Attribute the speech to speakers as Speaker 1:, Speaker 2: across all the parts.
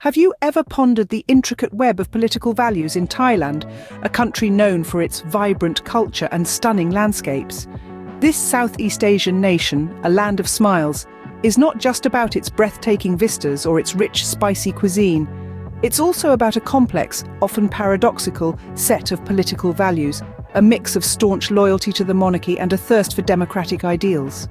Speaker 1: Have you ever pondered the intricate web of political values in Thailand, a country known for its vibrant culture and stunning landscapes? This Southeast Asian nation, a land of smiles, is not just about its breathtaking vistas or its rich, spicy cuisine. It's also about a complex, often paradoxical, set of political values, a mix of staunch loyalty to the monarchy and a thirst for democratic ideals.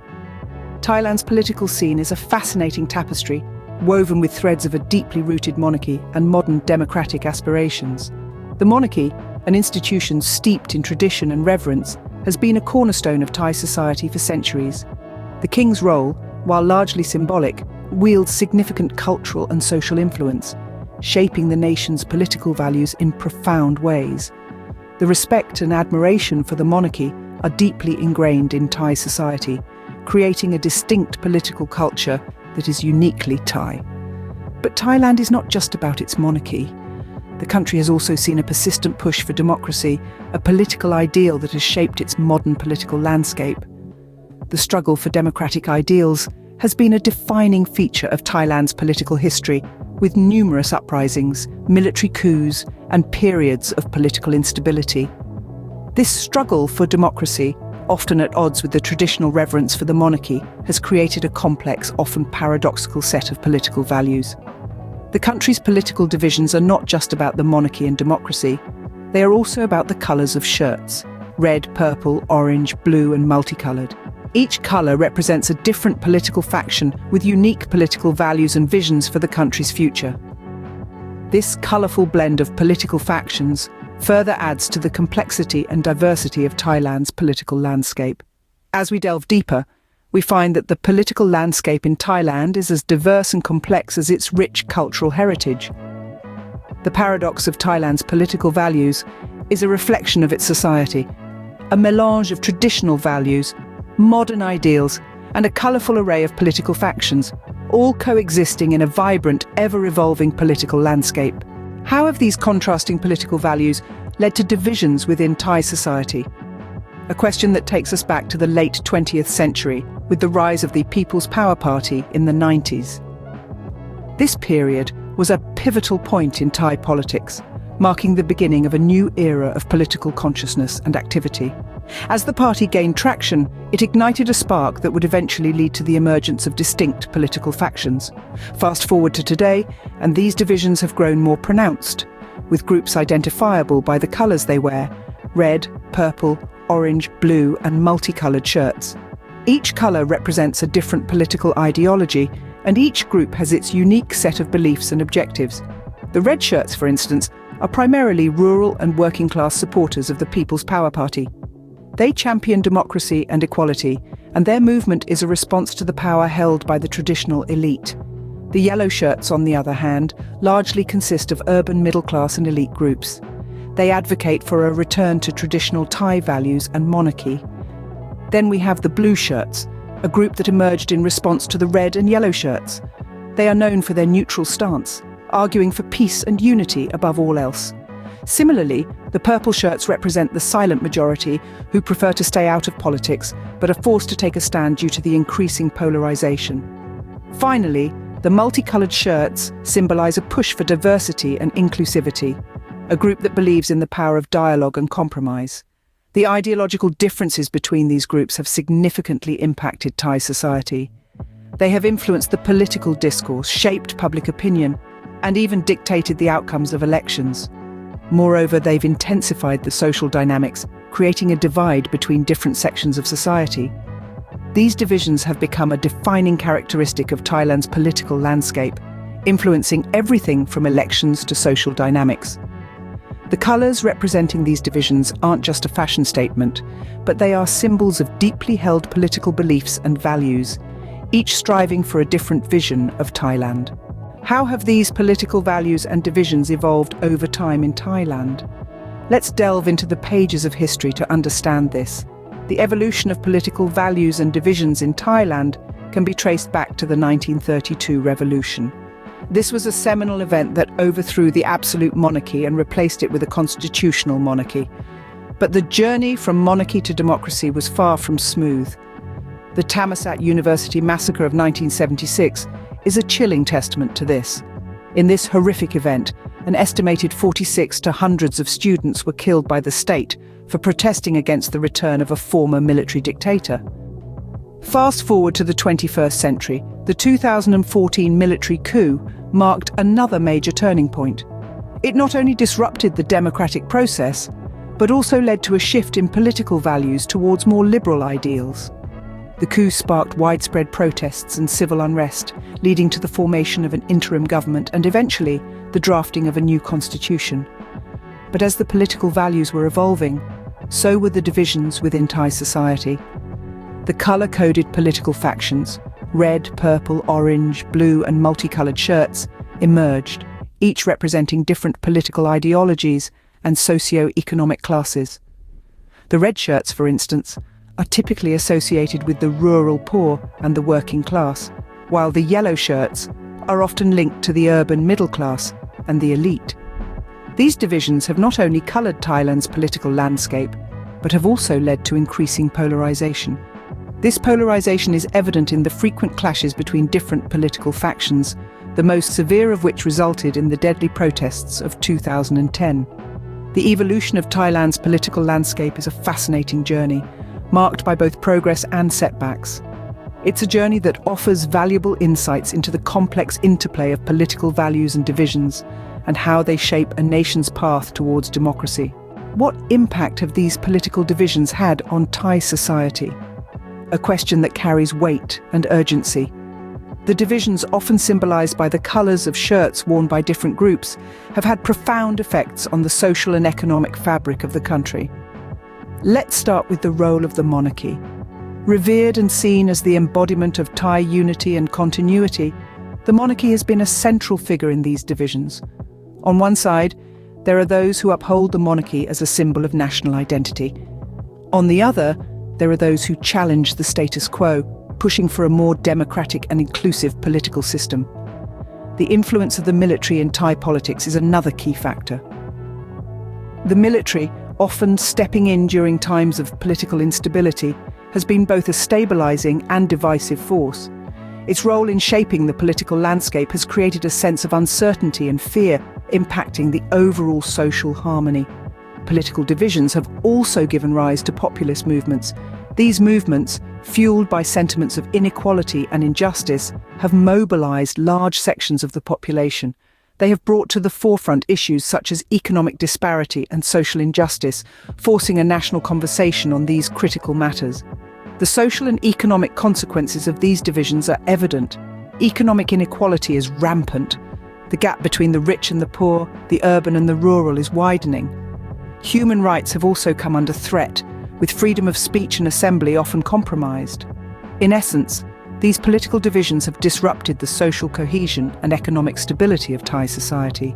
Speaker 1: Thailand's political scene is a fascinating tapestry, woven with threads of a deeply rooted monarchy and modern democratic aspirations. The monarchy, an institution steeped in tradition and reverence, has been a cornerstone of Thai society for centuries. The king's role, while largely symbolic, wields significant cultural and social influence, shaping the nation's political values in profound ways. The respect and admiration for the monarchy are deeply ingrained in Thai society, creating a distinct political culture that is uniquely Thai. But Thailand is not just about its monarchy. The country has also seen a persistent push for democracy, a political ideal that has shaped its modern political landscape. The struggle for democratic ideals has been a defining feature of Thailand's political history, with numerous uprisings, military coups, and periods of political instability. This struggle for democracy, often at odds with the traditional reverence for the monarchy, has created a complex, often paradoxical set of political values. The country's political divisions are not just about the monarchy and democracy, they are also about the colours of shirts: red, purple, orange, blue, and multicoloured. Each colour represents a different political faction with unique political values and visions for the country's future. This colourful blend of political factions further adds to the complexity and diversity of Thailand's political landscape. As we delve deeper, we find that the political landscape in Thailand is as diverse and complex as its rich cultural heritage. The paradox of Thailand's political values is a reflection of its society, a melange of traditional values, modern ideals, and a colourful array of political factions, all coexisting in a vibrant, ever-evolving political landscape. How have these contrasting political values led to divisions within Thai society? A question that takes us back to the late 20th century, with the rise of the People's Power Party in the 90s. This period was a pivotal point in Thai politics, marking the beginning of a new era of political consciousness and activity. As the party gained traction, it ignited a spark that would eventually lead to the emergence of distinct political factions. Fast forward to today, and these divisions have grown more pronounced, with groups identifiable by the colours they wear: red, purple, orange, blue, and multicoloured shirts. Each colour represents a different political ideology, and each group has its unique set of beliefs and objectives. The red shirts, for instance, are primarily rural and working-class supporters of the People's Power Party. They champion democracy and equality, and their movement is a response to the power held by the traditional elite. The yellow shirts, on the other hand, largely consist of urban middle-class and elite groups. They advocate for a return to traditional Thai values and monarchy. Then we have the blue shirts, a group that emerged in response to the red and yellow shirts. They are known for their neutral stance, arguing for peace and unity above all else. Similarly, the purple shirts represent the silent majority who prefer to stay out of politics but are forced to take a stand due to the increasing polarization. Finally, the multicoloured shirts symbolize a push for diversity and inclusivity, a group that believes in the power of dialogue and compromise. The ideological differences between these groups have significantly impacted Thai society. They have influenced the political discourse, shaped public opinion, and even dictated the outcomes of elections. Moreover, they've intensified the social dynamics, creating a divide between different sections of society. These divisions have become a defining characteristic of Thailand's political landscape, influencing everything from elections to social dynamics. The colours representing these divisions aren't just a fashion statement, but they are symbols of deeply held political beliefs and values, each striving for a different vision of Thailand. How have these political values and divisions evolved over time in Thailand? Let's delve into the pages of history to understand this. The evolution of political values and divisions in Thailand can be traced back to the 1932 revolution. This was a seminal event that overthrew the absolute monarchy and replaced it with a constitutional monarchy. But the journey from monarchy to democracy was far from smooth. The Thammasat University massacre of 1976 is a chilling testament to this. In this horrific event, an estimated 46 to hundreds of students were killed by the state for protesting against the return of a former military dictator. Fast forward to the 21st century, the 2014 military coup marked another major turning point. It not only disrupted the democratic process, but also led to a shift in political values towards more liberal ideals. The coup sparked widespread protests and civil unrest, leading to the formation of an interim government and eventually the drafting of a new constitution. But as the political values were evolving, so were the divisions within Thai society. The colour-coded political factions, red, purple, orange, blue and multicolored shirts, emerged, each representing different political ideologies and socio-economic classes. The red shirts, for instance, are typically associated with the rural poor and the working class, while the yellow shirts are often linked to the urban middle class and the elite. These divisions have not only coloured Thailand's political landscape, but have also led to increasing polarisation. This polarisation is evident in the frequent clashes between different political factions, the most severe of which resulted in the deadly protests of 2010. The evolution of Thailand's political landscape is a fascinating journey, marked by both progress and setbacks. It's a journey that offers valuable insights into the complex interplay of political values and divisions, and how they shape a nation's path towards democracy. What impact have these political divisions had on Thai society? A question that carries weight and urgency. The divisions, often symbolised by the colours of shirts worn by different groups, have had profound effects on the social and economic fabric of the country. Let's start with the role of the monarchy. Revered and seen as the embodiment of Thai unity and continuity, the monarchy has been a central figure in these divisions. On one side, there are those who uphold the monarchy as a symbol of national identity. On the other, there are those who challenge the status quo, pushing for a more democratic and inclusive political system. The influence of the military in Thai politics is another key factor. The military, often stepping in during times of political instability, has been both a stabilising and divisive force. Its role in shaping the political landscape has created a sense of uncertainty and fear, impacting the overall social harmony. Political divisions have also given rise to populist movements. These movements, fueled by sentiments of inequality and injustice, have mobilised large sections of the population. They have brought to the forefront issues such as economic disparity and social injustice, forcing a national conversation on these critical matters. The social and economic consequences of these divisions are evident. Economic inequality is rampant. The gap between the rich and the poor, the urban and the rural is widening. Human rights have also come under threat, with freedom of speech and assembly often compromised. In essence, these political divisions have disrupted the social cohesion and economic stability of Thai society.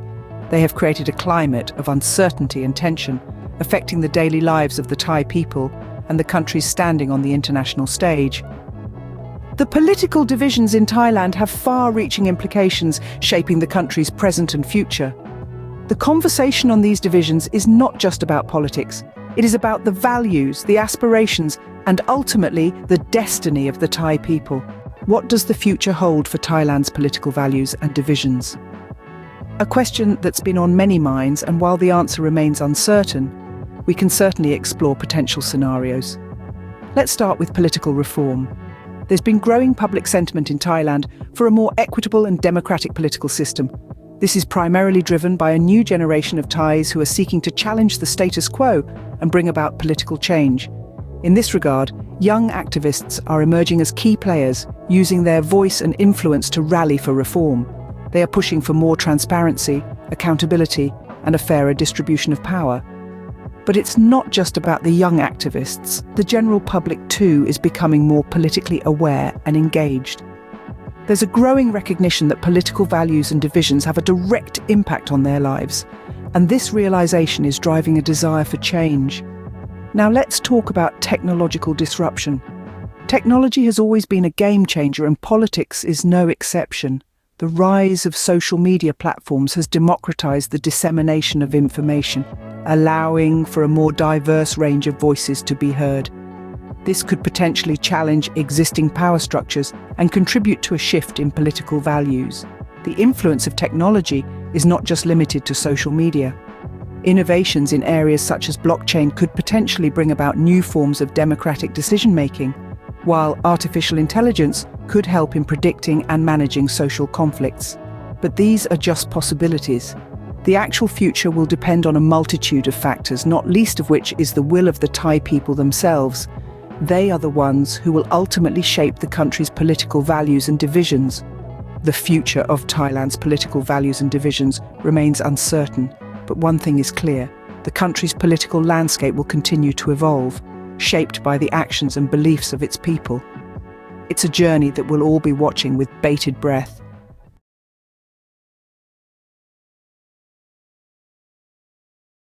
Speaker 1: They have created a climate of uncertainty and tension, affecting the daily lives of the Thai people and the country's standing on the international stage. The political divisions in Thailand have far-reaching implications, shaping the country's present and future. The conversation on these divisions is not just about politics. It is about the values, the aspirations, and ultimately the destiny of the Thai people. What does the future hold for Thailand's political values and divisions? A question that's been on many minds, and while the answer remains uncertain, we can certainly explore potential scenarios. Let's start with political reform. There's been growing public sentiment in Thailand for a more equitable and democratic political system. This is primarily driven by a new generation of Thais who are seeking to challenge the status quo and bring about political change. In this regard, young activists are emerging as key players, using their voice and influence to rally for reform. They are pushing for more transparency, accountability, and a fairer distribution of power. But it's not just about the young activists. The general public too is becoming more politically aware and engaged. There's a growing recognition that political values and divisions have a direct impact on their lives, and this realization is driving a desire for change. Now let's talk about technological disruption. Technology has always been a game changer, and politics is no exception. The rise of social media platforms has democratized the dissemination of information, allowing for a more diverse range of voices to be heard. This could potentially challenge existing power structures and contribute to a shift in political values. The influence of technology is not just limited to social media. Innovations in areas such as blockchain could potentially bring about new forms of democratic decision-making, while artificial intelligence could help in predicting and managing social conflicts. But these are just possibilities. The actual future will depend on a multitude of factors, not least of which is the will of the Thai people themselves. They are the ones who will ultimately shape the country's political values and divisions. The future of Thailand's political values and divisions remains uncertain, but one thing is clear: the country's political landscape will continue to evolve, shaped by the actions and beliefs of its people. It's a journey that we'll all be watching with bated breath,